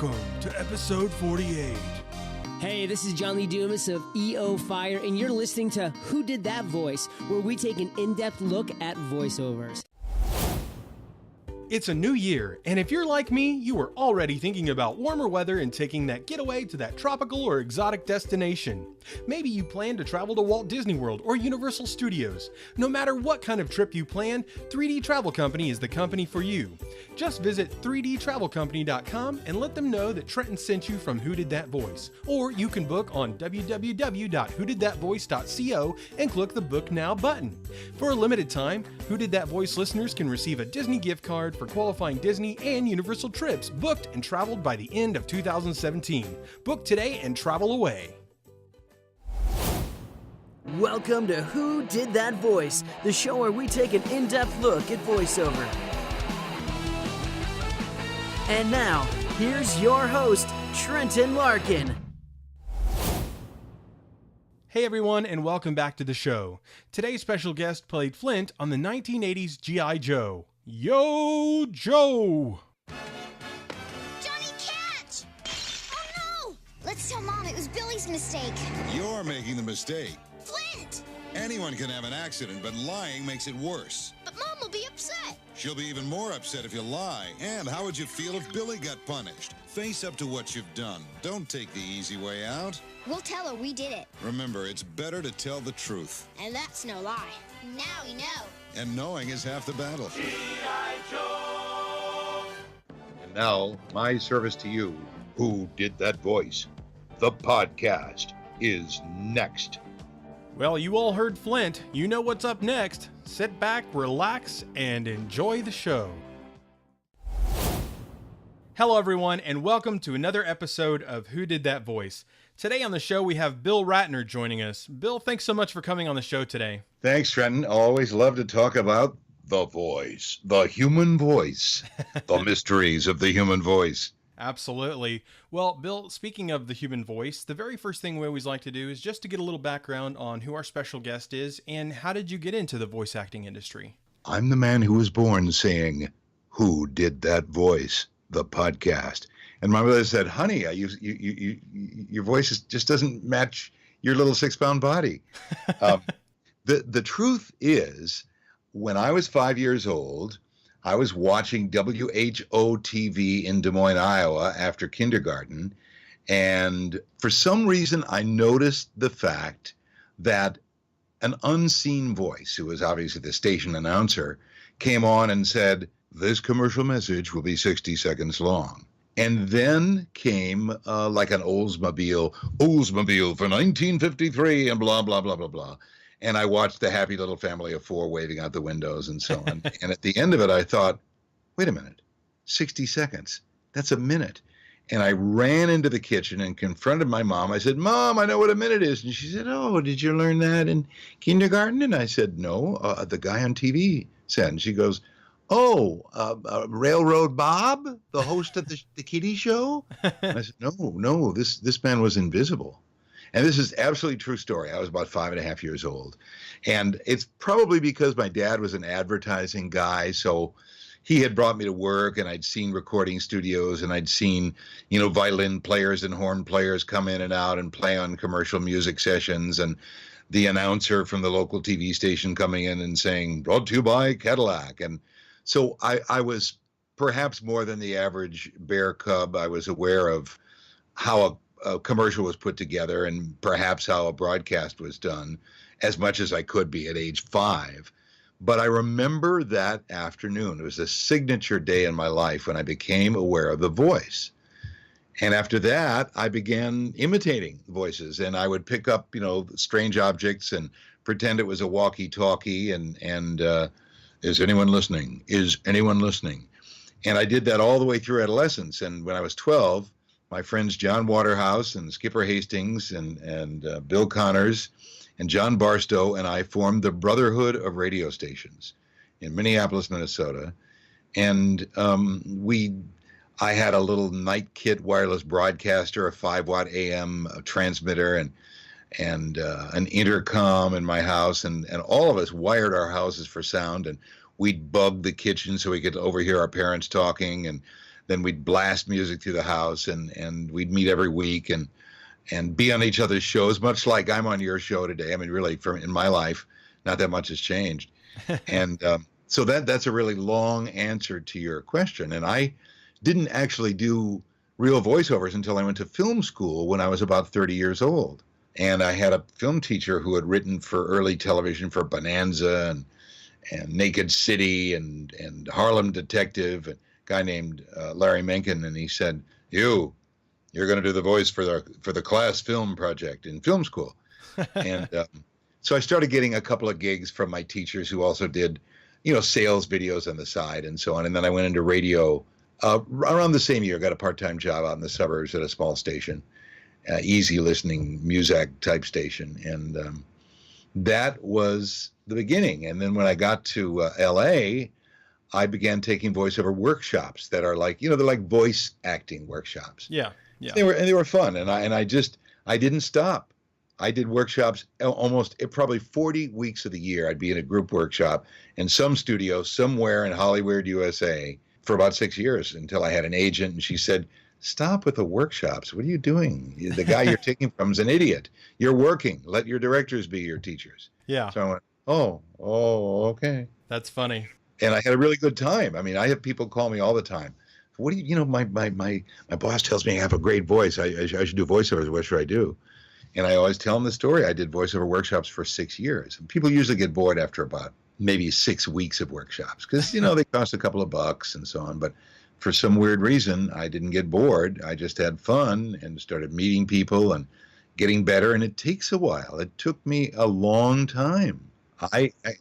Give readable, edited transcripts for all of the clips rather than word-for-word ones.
Welcome to episode 48. Hey, this is John Lee Dumas of EO Fire, and you're listening to Who Did That Voice, where we take an in-depth look at voiceovers. It's a new year, and if you're like me, you are already thinking about warmer weather and taking that getaway to that tropical or exotic destination. Maybe you plan to travel to Walt Disney World or Universal Studios. No matter what kind of trip you plan, 3D Travel Company is the company for you. Just visit 3dtravelcompany.com and let them know that Trenton sent you from Who Did That Voice. Or you can book on www.whodidthatvoice.co and click the Book Now button. For a limited time, Who Did That Voice listeners can receive a Disney gift card for qualifying Disney and Universal trips booked and traveled by the end of 2017. Book today and travel away. Welcome to Who Did That Voice, the show where we take an in-depth look at voiceover. And now, here's your host, Trenton Larkin. Hey everyone, and welcome back to the show. Today's special guest played Flint on the 1980s G.I. Joe. Yo, Joe! Johnny, catch! Oh no! Let's tell Mom it was Billy's mistake. You're making the mistake. Flint! Anyone can have an accident, but lying makes it worse. But Mom will be upset. She'll be even more upset if you lie. And how would you feel if Billy got punished? Face up to what you've done. Don't take the easy way out. We'll tell her we did it. Remember, it's better to tell the truth. And that's no lie. Now we know. And knowing is half the battle. And now, my service to you, Who Did That Voice? The podcast is next. Well, you all heard Flint. You know what's up next. Sit back, relax, and enjoy the show. Hello, everyone, and welcome to another episode of Who Did That Voice? Today on the show, we have Bill Ratner joining us. Bill, thanks so much for coming on the show today. Thanks, Trenton. Always love to talk about the voice, the human voice, the mysteries of the human voice. Absolutely. Well, Bill, speaking of the human voice, the very first thing we always like to do is just to get a little background on who our special guest is and how did you get into the voice acting industry? I'm the man who was born saying, Who Did That Voice? The podcast. And my mother said, honey, your voice just doesn't match your little 6-pound body. The truth is, when I was 5 years old, I was watching WHO-TV in Des Moines, Iowa after kindergarten. And for some reason, I noticed the fact that an unseen voice, who was obviously the station announcer, came on and said, this commercial message will be 60 seconds long. And then came like an Oldsmobile for 1953 and blah, blah, blah, blah, blah. And I watched the happy little family of four waving out the windows and so on. And at the end of it, I thought, wait a minute, 60 seconds, that's a minute. And I ran into the kitchen and confronted my mom. I said, Mom, I know what a minute is. And she said, oh, did you learn that in kindergarten? And I said, no, the guy on TV said. And she goes, oh, Railroad Bob, the host of the kiddie show? And I said, no, this man was invisible. And this is absolutely true story. I was about 5.5 years old. And it's probably because my dad was an advertising guy. So he had brought me to work and I'd seen recording studios and I'd seen, violin players and horn players come in and out and play on commercial music sessions. And the announcer from the local TV station coming in and saying, brought to you by Cadillac. And so I was perhaps more than the average bear cub. I was aware of how a commercial was put together and perhaps how a broadcast was done as much as I could be at age 5. But I remember that afternoon. It was a signature day in my life when I became aware of the voice. And after that, I began imitating voices and I would pick up, strange objects and pretend it was a walkie-talkie and is anyone listening? Is anyone listening? And I did that all the way through adolescence. And when I was 12, my friends John Waterhouse and Skipper Hastings and Bill Connors and John Barstow and I formed the Brotherhood of Radio Stations in Minneapolis, Minnesota. And I had a little night kit wireless broadcaster, a 5-watt AM transmitter, and an intercom in my house, and all of us wired our houses for sound, and we'd bug the kitchen so we could overhear our parents talking, and then we'd blast music through the house, and we'd meet every week and be on each other's shows, much like I'm on your show today. I mean, really, in my life, not that much has changed. And so that's a really long answer to your question. And I didn't actually do real voiceovers until I went to film school when I was about 30 years old. And I had a film teacher who had written for early television for Bonanza and Naked City and Harlem Detective, a guy named Larry Menken. And he said, you're going to do the voice for the class film project in film school. And so I started getting a couple of gigs from my teachers who also did, sales videos on the side and so on. And then I went into radio around the same year, got a part-time job out in the suburbs at a small station, easy listening music type station. And that was the beginning. And then when I got to LA, I began taking voiceover workshops that are like, they're like voice acting workshops. Yeah. They were fun. And I didn't stop. I did workshops almost probably 40 weeks of the year. I'd be in a group workshop in some studio somewhere in Hollywood, USA for about 6 years until I had an agent and she said, stop with the workshops. What are you doing? The guy you're taking from is an idiot. You're working. Let your directors be your teachers. Yeah. So I went, oh, okay. That's funny. And I had a really good time. I mean, I have people call me all the time. What do you, my boss tells me I have a great voice. I should do voiceovers. What should I do? And I always tell them the story. I did voiceover workshops for 6 years. And people usually get bored after about maybe 6 weeks of workshops because, they cost a couple of bucks and so on. But for some weird reason, I didn't get bored. I just had fun and started meeting people and getting better. And it takes a while. It took me a long time.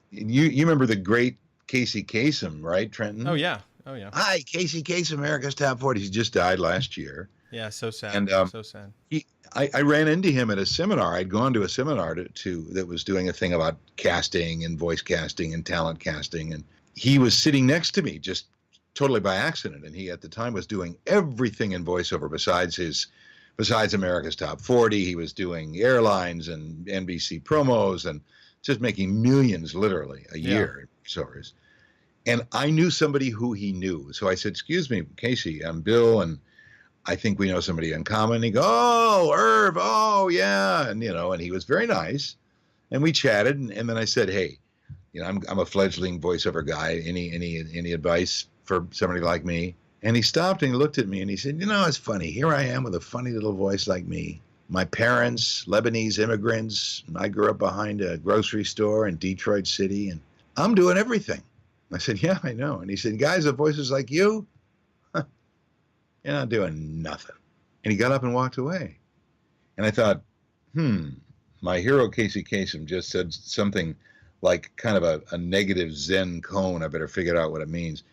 You remember the great Casey Kasem, right, Trenton? Oh, yeah. Hi, Casey Kasem, America's Top 40. He just died last year. Yeah, so sad. And so sad. I ran into him at a seminar. I'd gone to a seminar that was doing a thing about casting and voice casting and talent casting. And he was sitting next to me just totally by accident. And he at the time was doing everything in voiceover besides America's Top 40. He was doing airlines and NBC promos and just making millions literally a year in voiceovers. And I knew somebody who he knew. So I said, excuse me, Casey, I'm Bill, and I think we know somebody in common. And he goes, oh, Irv, oh, yeah. And, and he was very nice. And we chatted. And then I said, hey, I'm a fledgling voiceover guy. Any advice for somebody like me? And he stopped and he looked at me and he said, it's funny. Here I am with a funny little voice like me. My parents, Lebanese immigrants. I grew up behind a grocery store in Detroit City. And I'm doing everything. I said, yeah, I know. And he said, guys with voices like you, you're not doing nothing. And he got up and walked away. And I thought, my hero Casey Kasem just said something like kind of a negative Zen koan. I better figure out what it means.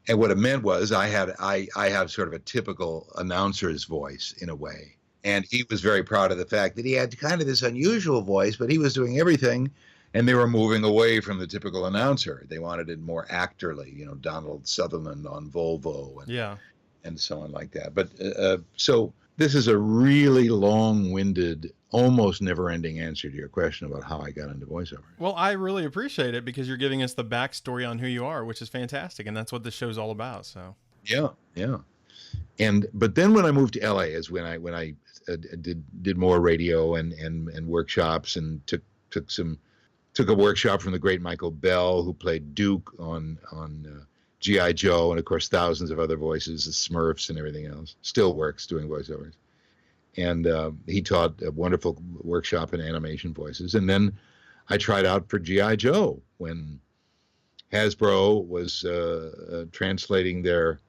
And what it meant was I have sort of a typical announcer's voice in a way. And he was very proud of the fact that he had kind of this unusual voice, but he was doing everything. And they were moving away from the typical announcer. They wanted it more actorly, Donald Sutherland on Volvo and so on like that. But so this is a really long-winded, almost never-ending answer to your question about how I got into voiceover. Well, I really appreciate it because you're giving us the backstory on who you are, which is fantastic. And that's what this show's all about. So yeah. But then when I moved to LA is when I did more radio and workshops and took a workshop from the great Michael Bell, who played Duke on G.I. Joe, and of course thousands of other voices, the Smurfs and everything else. Still works doing voiceovers. And he taught a wonderful workshop in animation voices. And then I tried out for G.I. Joe when Hasbro was translating their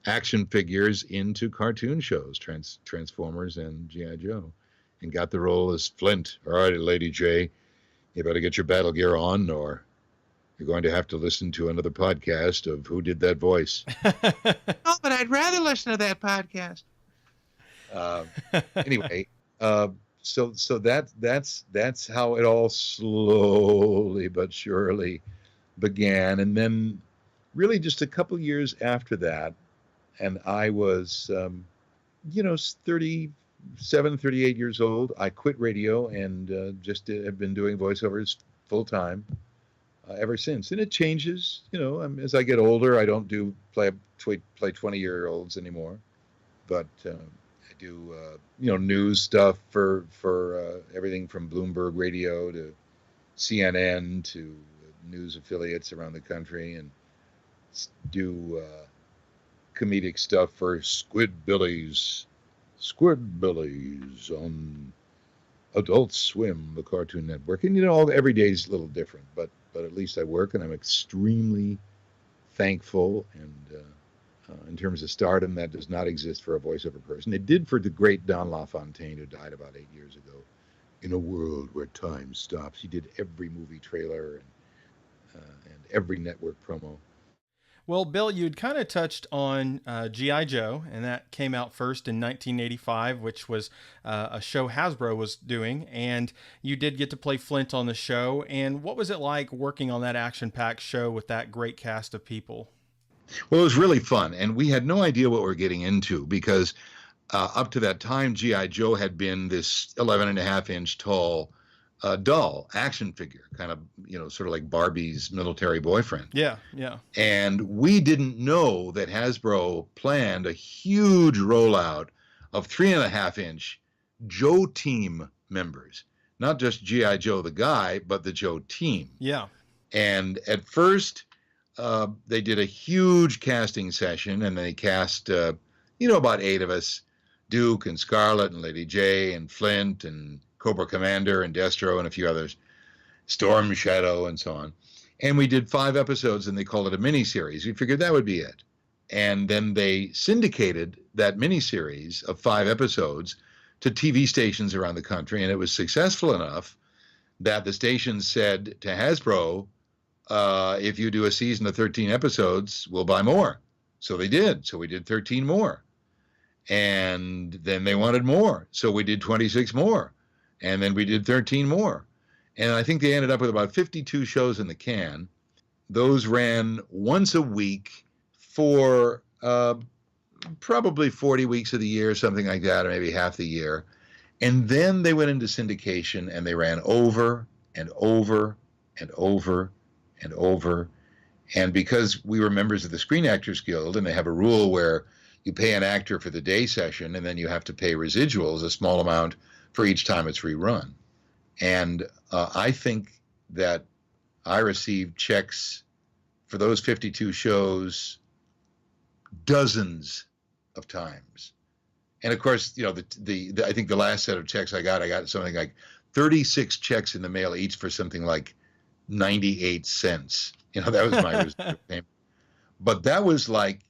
action figures into cartoon shows, Transformers and G.I. Joe, and got the role as Flint. All right, Lady J, you better get your battle gear on, or you're going to have to listen to another podcast of Who Did That Voice. Oh, but I'd rather listen to that podcast. Anyway, so that's how it all slowly but surely began. And then really just a couple years after that, and I was, 37, 38 years old. I quit radio and just have been doing voiceovers full time. ever since. And it changes, as I get older. I don't do play 20-year-olds anymore, but I do news stuff for everything from Bloomberg Radio to CNN to news affiliates around the country, and do comedic stuff for Squidbillies on Adult Swim, the Cartoon Network. And every day is a little different, but at least I work, and I'm extremely thankful. And in terms of stardom, that does not exist for a voiceover person. It did for the great Don LaFontaine, who died about 8 years ago. In a world where time stops, he did every movie trailer and every network promo. Well, Bill, you'd kind of touched on G.I. Joe, and that came out first in 1985, which was a show Hasbro was doing, and you did get to play Flint on the show. And what was it like working on that action-packed show with that great cast of people? Well, it was really fun, and we had no idea what we were getting into, because up to that time, G.I. Joe had been this 11.5-inch tall doll action figure, kind of, sort of like Barbie's military boyfriend. Yeah, yeah. And we didn't know that Hasbro planned a huge rollout of 3.5-inch Joe Team members, not just G.I. Joe the guy, but the Joe Team. Yeah. And at first, they did a huge casting session, and they cast, about 8 of us, Duke and Scarlet and Lady J and Flint and Cobra Commander and Destro and a few others, Storm Shadow and so on. And we did 5 episodes, and they called it a miniseries. We figured that would be it. And then they syndicated that miniseries of 5 episodes to TV stations around the country, and it was successful enough that the stations said to Hasbro, if you do a season of 13 episodes, we'll buy more. So they did. So we did 13 more. And then they wanted more. So we did 26 more. And then we did 13 more. And I think they ended up with about 52 shows in the can. Those ran once a week for probably 40 weeks of the year, something like that, or maybe half the year. And then they went into syndication, and they ran over and over and over and over. And because we were members of the Screen Actors Guild, and they have a rule where you pay an actor for the day session, and then you have to pay residuals, a small amount, for each time it's rerun. And I think that I received checks for those 52 shows dozens of times. And of course, I think the last set of checks I got something like 36 checks in the mail, each for something like 98 cents. That was my residual payment. But that was like,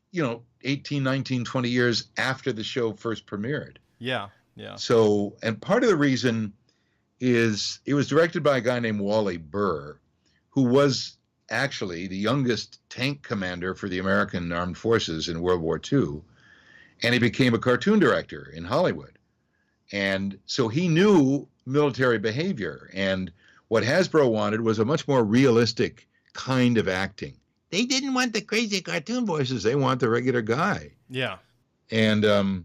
18, 19, 20 years after the show first premiered. Yeah, yeah. So, and part of the reason is it was directed by a guy named Wally Burr, who was actually the youngest tank commander for the American Armed Forces in World War II. And he became a cartoon director in Hollywood. And so he knew military behavior. And what Hasbro wanted was a much more realistic kind of acting. They didn't want the crazy cartoon voices. They want the regular guy. Yeah. And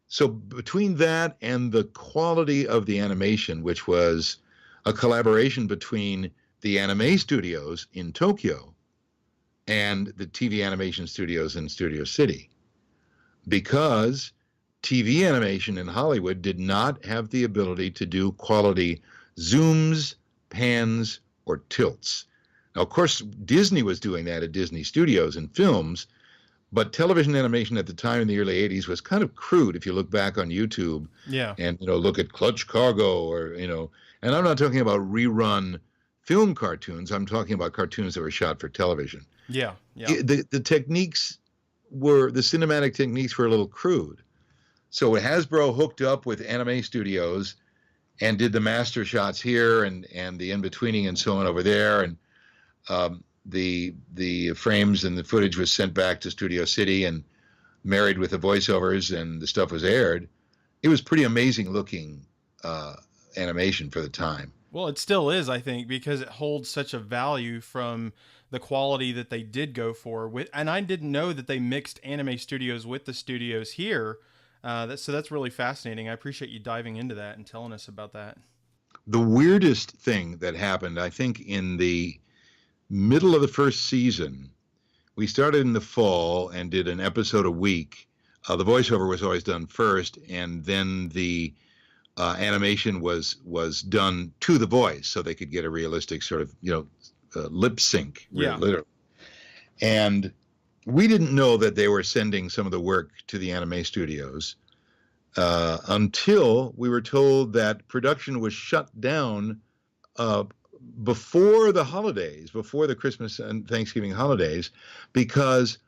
so between that and the quality of the animation, which was a collaboration between the anime studios in Tokyo and the TV animation studios in Studio City, because TV animation in Hollywood did not have the ability to do quality zooms, pans, or tilts. Now, of course, Disney was doing that at Disney Studios and films, but television animation at the time in the early 80s was kind of crude if you look back on YouTube. Yeah. And, look at Clutch Cargo or, and I'm not talking about rerun film cartoons. I'm talking about cartoons that were shot for television. Yeah, yeah. The cinematic techniques were a little crude. So Hasbro hooked up with anime studios and did the master shots here and the in-betweening and so on over there. And the frames and the footage was sent back to Studio City and married with the voiceovers, and the stuff was aired. It was pretty amazing looking animation for the time. Well, it still is, I think, because it holds such a value from the quality that they did go for. And I didn't know that they mixed anime studios with the studios here. So that's really fascinating. I appreciate you diving into that and telling us about that. The weirdest thing that happened, I think, in the middle of the first season, we started in the fall and did an episode a week. The voiceover was always done first, and then the animation was done to the voice, so they could get a realistic sort of lip sync, literally. And we didn't know that they were sending some of the work to the anime studios until we were told that production was shut down before the holidays, before the Christmas and Thanksgiving holidays, because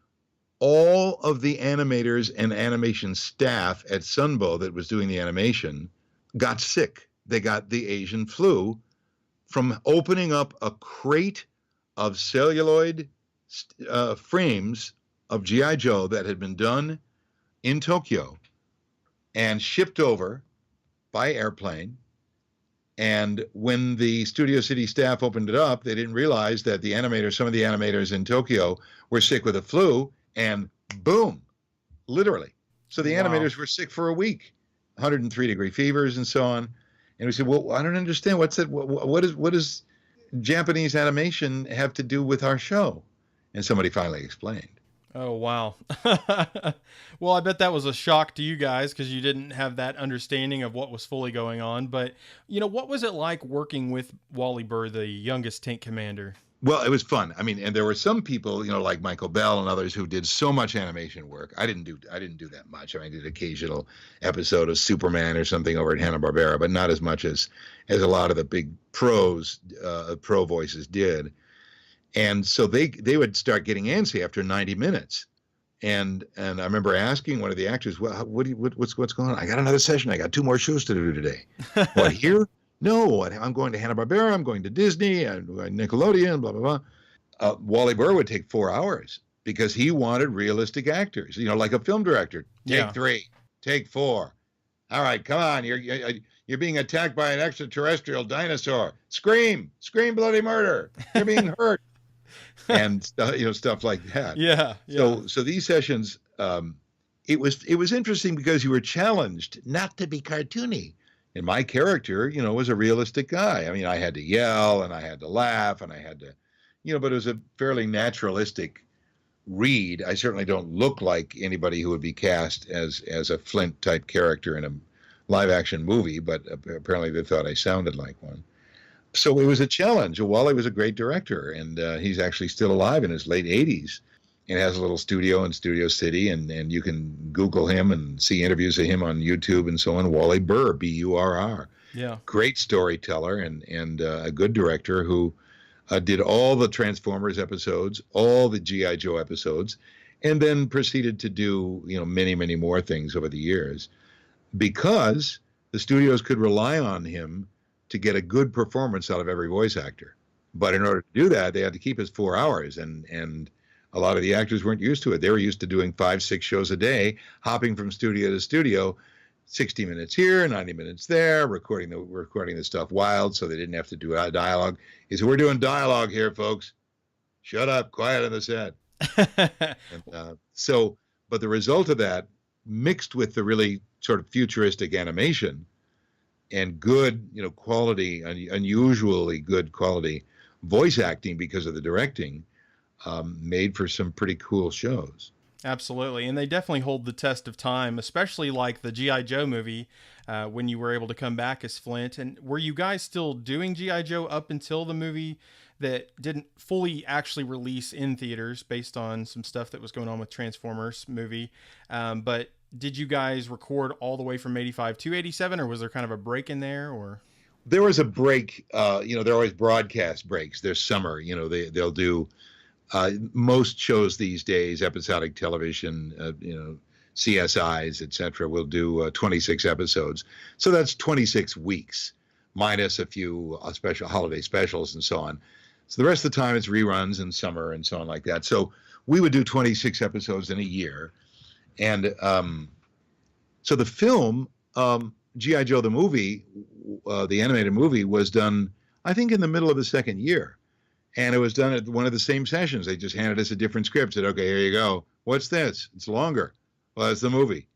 all of the animators and animation staff at Sunbow that was doing the animation got sick. They got the Asian flu from opening up a crate of celluloid frames of G.I. Joe that had been done in Tokyo and shipped over by airplane. And when the Studio City staff opened it up, they didn't realize that some of the animators in Tokyo were sick with the flu, and boom, literally. So the animators were sick for a week, 103-degree fevers and so on. And we said, well, I don't understand. What's that? What does Japanese animation have to do with our show? And somebody finally explained. Oh, wow. Well, I bet that was a shock to you guys because you didn't have that understanding of what was fully going on. But, what was it like working with Wally Burr, the youngest tank commander? Well, it was fun. I mean, and there were some people, like Michael Bell and others who did so much animation work. I didn't do that much. I did an occasional episode of Superman or something over at Hanna-Barbera, but not as much as a lot of the big pro voices did. And so they would start getting antsy after 90 minutes. And I remember asking one of the actors, well, what's going on? I got another session. I got 2 more shows to do today. What, here? No, I'm going to Hanna-Barbera. I'm going to Disney and Nickelodeon, blah, blah, blah. Wally Burr would take 4 hours because he wanted realistic actors, like a film director. Take 3, take 4. All right, come on. You're being attacked by an extraterrestrial dinosaur. Scream, bloody murder. You're being hurt. And stuff like that. Yeah. So these sessions, it was interesting because you were challenged not to be cartoony. And my character, was a realistic guy. I mean, I had to yell and I had to laugh and I had to, but it was a fairly naturalistic read. I certainly don't look like anybody who would be cast as a Flint type character in a live action movie, but apparently they thought I sounded like one. So it was a challenge. Wally was a great director, and he's actually still alive in his late 80s and has a little studio in Studio City, and you can Google him and see interviews of him on YouTube and so on. Wally Burr, B-U-R-R. Yeah. Great storyteller and a good director who did all the Transformers episodes, all the G.I. Joe episodes, and then proceeded to do, many, many more things over the years because the studios could rely on him to get a good performance out of every voice actor. But in order to do that, they had to keep his 4 hours. And a lot of the actors weren't used to it. They were used to doing 5-6 shows a day, hopping from studio to studio, 60 minutes here, 90 minutes there, recording the stuff wild so they didn't have to do dialogue. He said, we're doing dialogue here, folks. Shut up, quiet on the set. But the result of that, mixed with the really sort of futuristic animation, and good, quality, unusually good quality voice acting because of the directing, made for some pretty cool shows. Absolutely. And they definitely hold the test of time, especially like the G.I. Joe movie, when you were able to come back as Flint. And were you guys still doing G.I. Joe up until the movie that didn't fully actually release in theaters based on some stuff that was going on with Transformers movie? But did you guys record all the way from 85 to 87, or was there kind of a break in there? Or there was a break. There are always broadcast breaks. There's summer. They'll do most shows these days, episodic television. CSIs, etc. will do 26 episodes. So that's 26 weeks minus a few special holiday specials and so on. So the rest of the time it's reruns and summer and so on like that. So we would do 26 episodes in a year. And so the film, G.I. Joe the movie, the animated movie, was done, I think, in the middle of the second year. And it was done at one of the same sessions. They just handed us a different script, said, okay, here you go. What's this? It's longer. Well, it's the movie.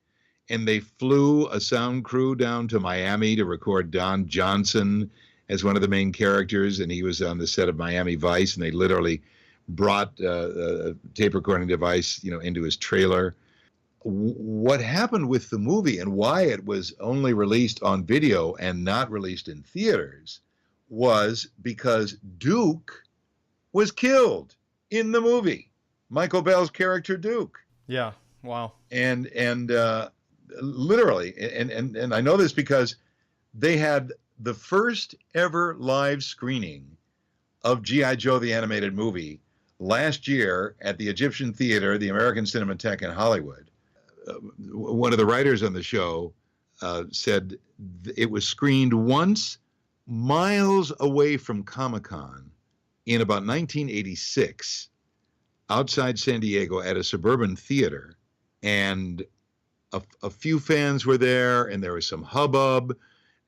And they flew a sound crew down to Miami to record Don Johnson as one of the main characters, and he was on the set of Miami Vice, and they literally brought a tape recording device, into his trailer. What happened with the movie and why it was only released on video and not released in theaters was because Duke was killed in the movie. Michael Bell's character Duke. Yeah. Wow. And literally, and I know this because they had the first ever live screening of G.I. Joe the animated movie last year at the Egyptian Theater, the American Cinematheque in Hollywood. One of the writers on the show said it was screened once miles away from Comic-Con in about 1986 outside San Diego at a suburban theater, and a few fans were there, and there was some hubbub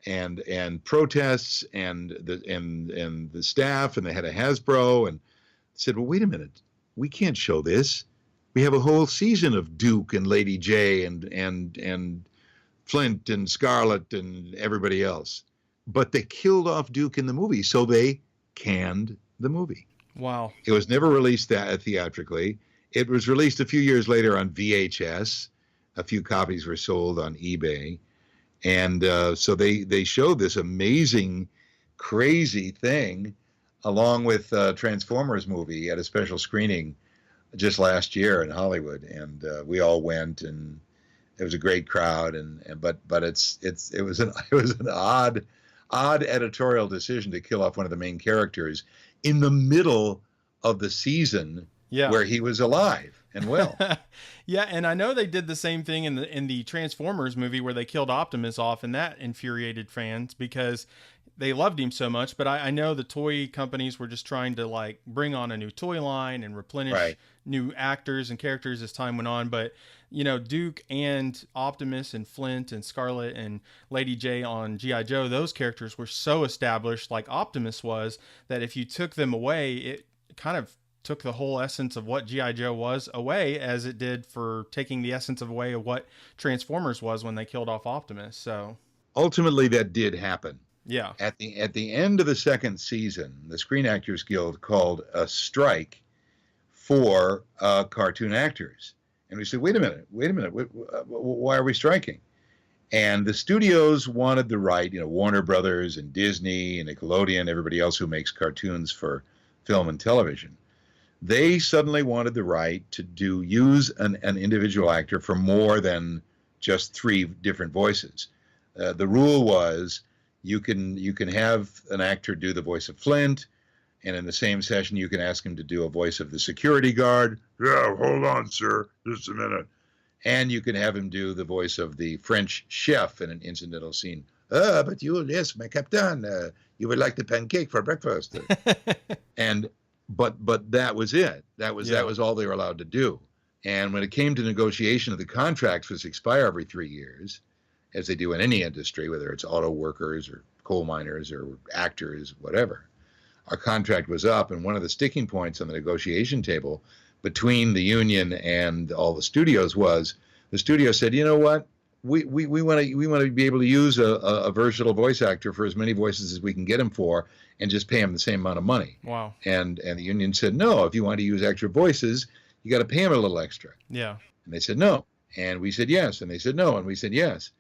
and protests, and the staff, and they had a Hasbro, and said, well, wait a minute, we can't show this. We have a whole season of Duke and Lady J and Flint and Scarlet and everybody else. But they killed off Duke in the movie, so they canned the movie. Wow. It was never released theatrically. It was released a few years later on VHS. A few copies were sold on eBay. And so they showed this amazing, crazy thing along with Transformers movie at a special screening just last year in Hollywood, and we all went, and it was a great crowd, but it was an odd editorial decision to kill off one of the main characters in the middle of the season where he was alive and well. Yeah, and I know they did the same thing in the Transformers movie where they killed Optimus off, and that infuriated fans because they loved him so much. But I know the toy companies were just trying to bring on a new toy line and replenish new actors and characters as time went on. But Duke and Optimus and Flint and Scarlet and Lady J on G.I. Joe, those characters were so established, like Optimus was, that if you took them away, it kind of took the whole essence of what G.I. Joe was away, as it did for taking the essence away of what Transformers was when they killed off Optimus. So ultimately that did happen. Yeah. At the end of the second season, the Screen Actors Guild called a strike for cartoon actors. And we said, wait a minute, why are we striking? And the studios wanted the right, Warner Brothers and Disney and Nickelodeon, everybody else who makes cartoons for film and television. They suddenly wanted the right to use an individual actor for more than just 3 different voices. The rule was you can have an actor do the voice of Flint, and in the same session you can ask him to do a voice of the security guard. Yeah, hold on, sir, just a minute. And you can have him do the voice of the French chef in an incidental scene. But yes, my captain, you would like the pancake for breakfast. But that was it. That was all they were allowed to do. And when it came to negotiation of the contracts, which expire every 3 years, as they do in any industry, whether it's auto workers or coal miners or actors, whatever, our contract was up. And one of the sticking points on the negotiation table between the union and all the studios was the studio said, you know what? We want to be able to use a versatile voice actor for as many voices as we can get him for, and just pay him the same amount of money. Wow. And the union said, no, if you want to use extra voices, you got to pay him a little extra. Yeah. And they said no. And we said yes. And they said no. And we said yes.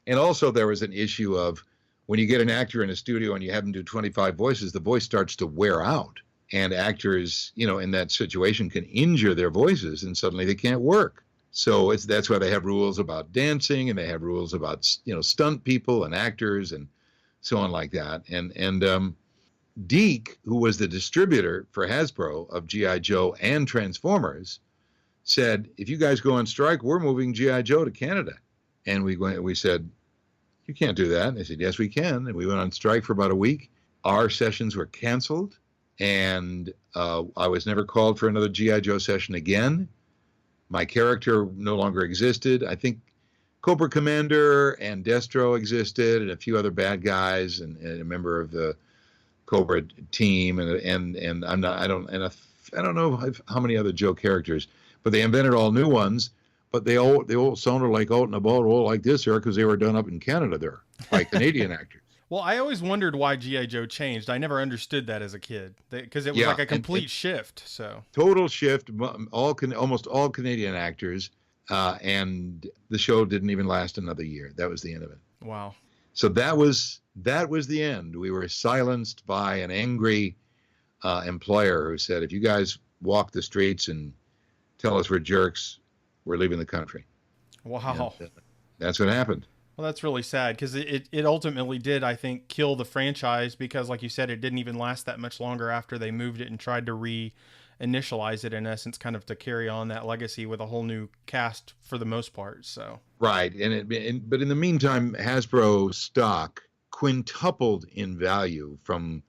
And also there was an issue of when you get an actor in a studio and you have them do 25 voices, the voice starts to wear out. And actors, in that situation can injure their voices and suddenly they can't work. So that's why they have rules about dancing, and they have rules about, stunt people and actors and so on like that. And Deke, who was the distributor for Hasbro of G.I. Joe and Transformers, said, if you guys go on strike, we're moving G.I. Joe to Canada. And we said, you can't do that. And they said, yes, we can. And we went on strike for about a week. Our sessions were canceled, and I was never called for another G.I. Joe session again. My character no longer existed. I think Cobra Commander and Destro existed, and a few other bad guys, and a member of the Cobra team, and I don't know how many other Joe characters, but they invented all new ones. But they all sounded like out and about, all like this there, because they were done up in Canada there by Canadian actors. Well, I always wondered why G.I. Joe changed. I never understood that as a kid because it was like a complete shift. So total shift, almost all Canadian actors, and the show didn't even last another year. That was the end of it. Wow. So that was the end. We were silenced by an angry employer who said, if you guys walk the streets and tell us we're jerks, we're leaving the country. Wow. And that's what happened. Well, that's really sad because it ultimately did, I think, kill the franchise because, like you said, it didn't even last that much longer after they moved it and tried to reinitialize it, in essence, kind of to carry on that legacy with a whole new cast for the most part. So right, but in the meantime, Hasbro stock quintupled in value from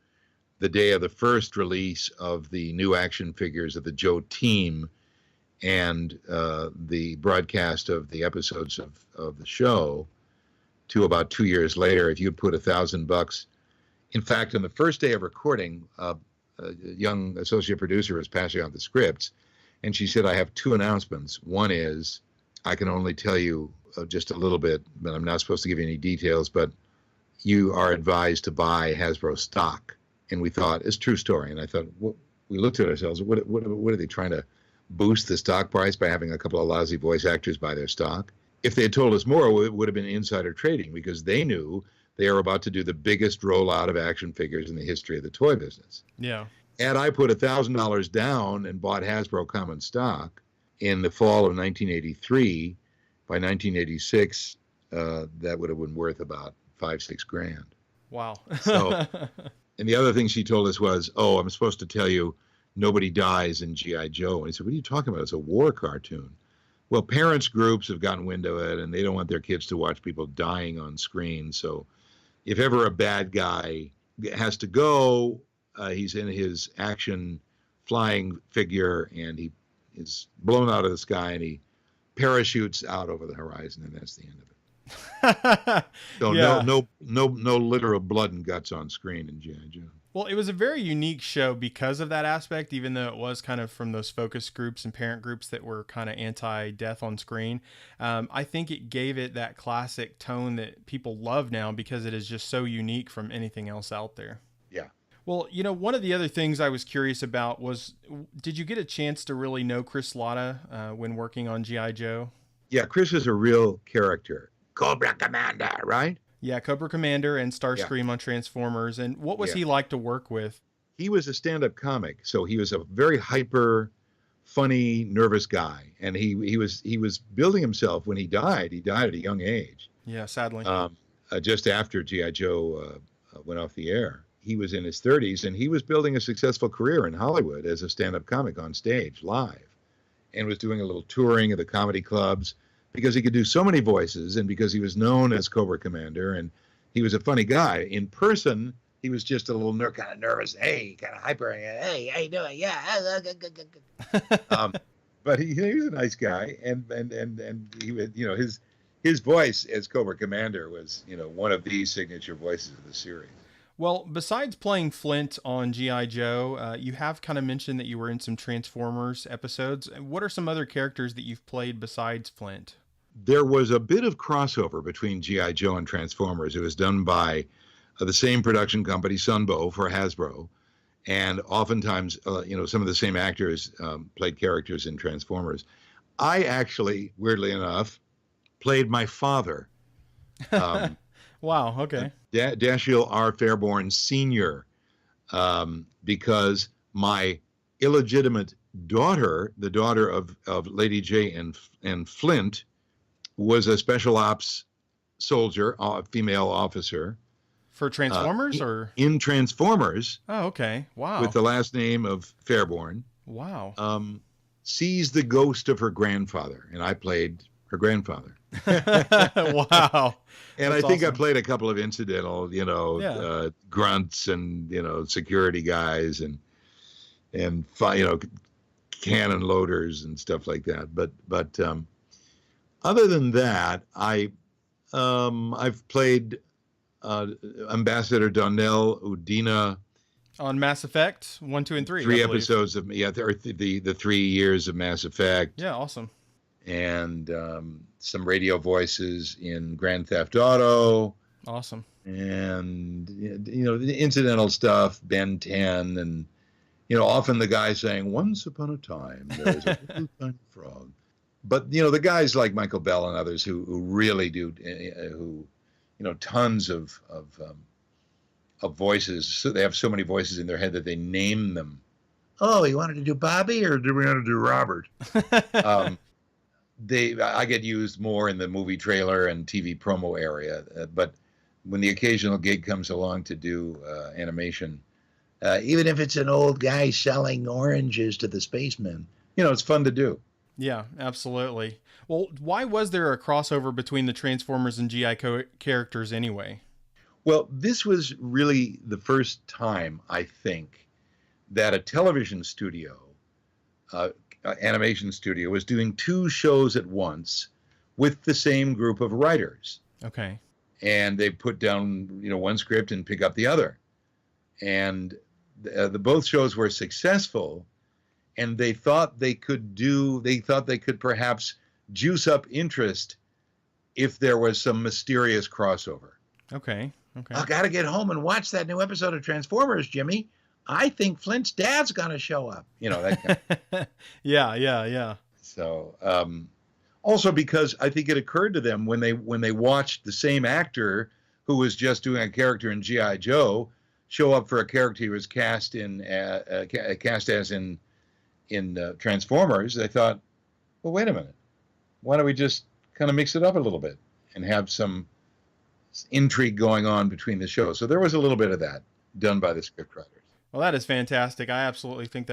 the day of the first release of the new action figures of the Joe team and the broadcast of the episodes of the show to about 2 years later. If you'd put $1,000, in fact, on the first day of recording, a young associate producer was passing out the scripts, and she said, I have two announcements. One is, I can only tell you just a little bit, but I'm not supposed to give you any details, but you are advised to buy Hasbro stock. And we thought, it's a true story. And I thought, we looked at ourselves, what are they trying to boost the stock price by having a couple of lousy voice actors buy their stock? If they had told us more, it would have been insider trading because they knew they are about to do the biggest rollout of action figures in the history of the toy business. Yeah. And I put $1,000 down and bought Hasbro common stock in the fall of 1983. By 1986, that would have been worth about $5-6 grand. Wow. So, and the other thing she told us was, oh, I'm supposed to tell you nobody dies in G.I. Joe. And I said, what are you talking about? It's a war cartoon. Well, parents groups have gotten wind of it, and they don't want their kids to watch people dying on screen. So if ever a bad guy has to go, he's in his action flying figure, and he is blown out of the sky, and parachutes out over the horizon, and that's the end of it. So yeah. no literal blood and guts on screen in G.I. Joe. Well, it was a very unique show because of that aspect, even though it was kind of from those focus groups and parent groups that were kind of anti-death on screen. I think it gave it that classic tone that people love now because it is just so unique from anything else out there. Yeah. Well, you know, one of the other things I was curious about was, did you get a chance to really know Chris Latta when working on G.I. Joe? Yeah, Chris is a real character. Cobra Commander, right? Yeah, Cobra Commander and Starscream on Transformers. And what was he like to work with? He was a stand-up comic, so he was a very hyper, funny, nervous guy. And he was building himself when he died. He died at a young age. Yeah, sadly. Just after G.I. Joe went off the air. He was in his 30s, and he was building a successful career in Hollywood as a stand-up comic on stage, live, and was doing a little touring of the comedy clubs because he could do so many voices and because he was known as Cobra Commander, and he was a funny guy. In person, he was just a little kind of nervous, hey, kind of hyper, hey, how you doing? Yeah. But he was a nice guy, and he would, you know, his voice as Cobra Commander was, you know, one of the signature voices of the series. Well, besides playing Flint on G.I. Joe, you have kind of mentioned that you were in some Transformers episodes. What are some other characters that you've played besides Flint? There was a bit of crossover between G.I. Joe and Transformers. It was done by the same production company, Sunbow, for Hasbro. And oftentimes, you know, some of the same actors played characters in Transformers. I actually, weirdly enough, played my father. Wow, okay. Dashiell R. Fairborn Sr., because my illegitimate daughter, the daughter of Lady J and Flint, was a special ops soldier, a female officer. For Transformers or? In Transformers. Oh, okay. Wow. With the last name of Fairborn. Wow. Sees the ghost of her grandfather, and I played her grandfather. Wow. And that's I think awesome. I played a couple of incidental, you know, grunts and, you know, security guys and you know, cannon loaders and stuff like that. But other than that, I've played Ambassador Donnell Udina on Mass Effect 1, 2, and 3. 3 episodes of the 3 years of Mass Effect. Yeah, awesome. And some radio voices in Grand Theft Auto. Awesome. and the incidental stuff, Ben 10, and often the guy saying, "Once upon a time there was a little tiny frog." But the guys like Michael Bell and others who really do, who tons of voices. So they have so many voices in their head that they name them. Oh, you wanted to do Bobby, or do we want to do Robert? I get used more in the movie trailer and TV promo area, but when the occasional gig comes along to do animation, even if it's an old guy selling oranges to the spacemen, it's fun to do. Yeah, absolutely. Well, why was there a crossover between the Transformers and G.I. characters anyway? Well, this was really the first time, I think, that a television studio, animation studio, was doing two shows at once with the same group of writers. Okay. And they put down, one script and pick up the other. And the both shows were successful, and they thought they could perhaps juice up interest if there was some mysterious crossover. Okay. I got to get home and watch that new episode of Transformers, Jimmy. I think Flint's dad's going to show up. That kind of. Yeah. So, also because I think it occurred to them when they watched the same actor who was just doing a character in G.I. Joe show up for a character he was cast as in Transformers, they thought, well, wait a minute. Why don't we just kind of mix it up a little bit and have some intrigue going on between the shows? So there was a little bit of that done by the scriptwriters. Well, that is fantastic. I absolutely think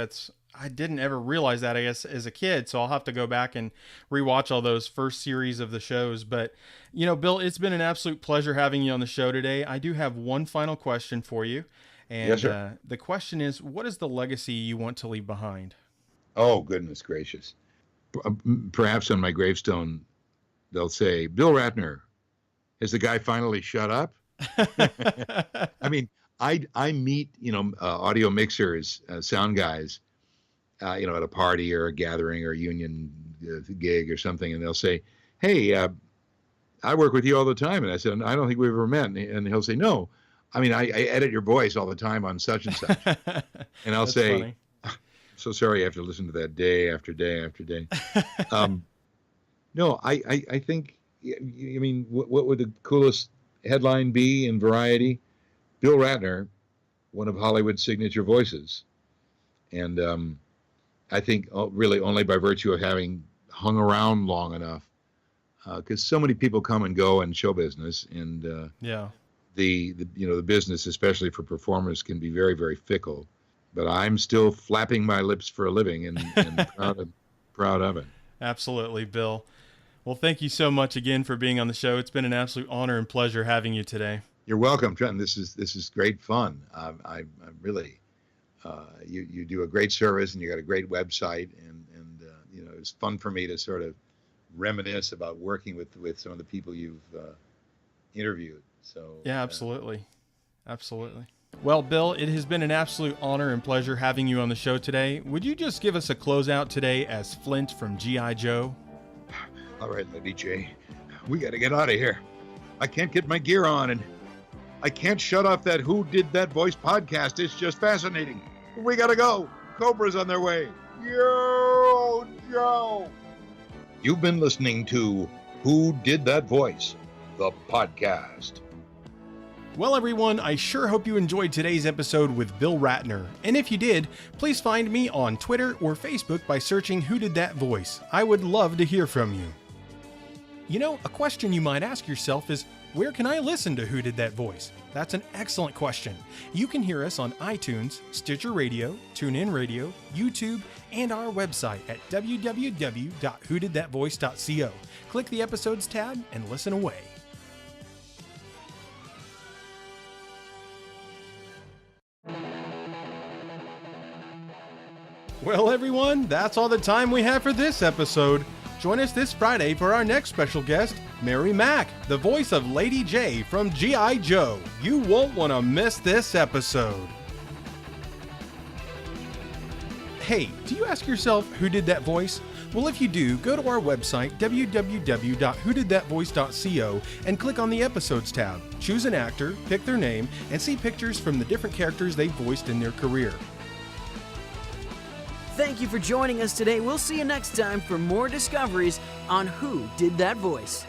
I didn't ever realize that, I guess, as a kid. So I'll have to go back and rewatch all those first series of the shows. But, Bill, it's been an absolute pleasure having you on the show today. I do have one final question for you. And yes, sir. The question is, what is the legacy you want to leave behind? Oh, goodness gracious. Perhaps on my gravestone, they'll say, Bill Ratner, has the guy finally shut up? I mean, I meet, audio mixers, sound guys, at a party or a gathering or a union gig or something, and they'll say, hey, I work with you all the time. And I said, I don't think we've ever met. And he'll say, no, I mean, I edit your voice all the time on such and such. And I'll say, funny. So sorry you have to listen to that day after day after day. No, I think, I mean, what would the coolest headline be in Variety? Bill Ratner, one of Hollywood's signature voices. And I think really only by virtue of having hung around long enough, because so many people come and go in show business, and the business, especially for performers, can be very, very fickle. But I'm still flapping my lips for a living, and proud of it. Absolutely, Bill. Well, thank you so much again for being on the show. It's been an absolute honor and pleasure having you today. You're welcome, Trenton. This is great fun. I really, you do a great service, and you got a great website, and it was fun for me to sort of reminisce about working with some of the people you've interviewed. So yeah, absolutely. Well, Bill, it has been an absolute honor and pleasure having you on the show today. Would you just give us a closeout today as Flint from G.I. Joe? All right, Lady J, we got to get out of here. I can't get my gear on, and I can't shut off that Who Did That Voice podcast. It's just fascinating. We got to go. Cobra's on their way. Yo, Joe. You've been listening to Who Did That Voice, the podcast. Well, everyone, I sure hope you enjoyed today's episode with Bill Ratner. And if you did, please find me on Twitter or Facebook by searching Who Did That Voice. I would love to hear from you. You know, a question you might ask yourself is, where can I listen to Who Did That Voice? That's an excellent question. You can hear us on iTunes, Stitcher Radio, TuneIn Radio, YouTube, and our website at www.whodidthatvoice.co. Click the Episodes tab and listen away. Well, everyone, that's all the time we have for this episode. Join us this Friday for our next special guest, Mary Mack, the voice of Lady J from G.I. Joe. You won't want to miss this episode. Hey, do you ask yourself who did that voice? Well, if you do, go to our website, www.whodidthatvoice.co, and click on the Episodes tab. Choose an actor, pick their name, and see pictures from the different characters they've voiced in their career. Thank you for joining us today. We'll see you next time for more discoveries on Who Did That Voice.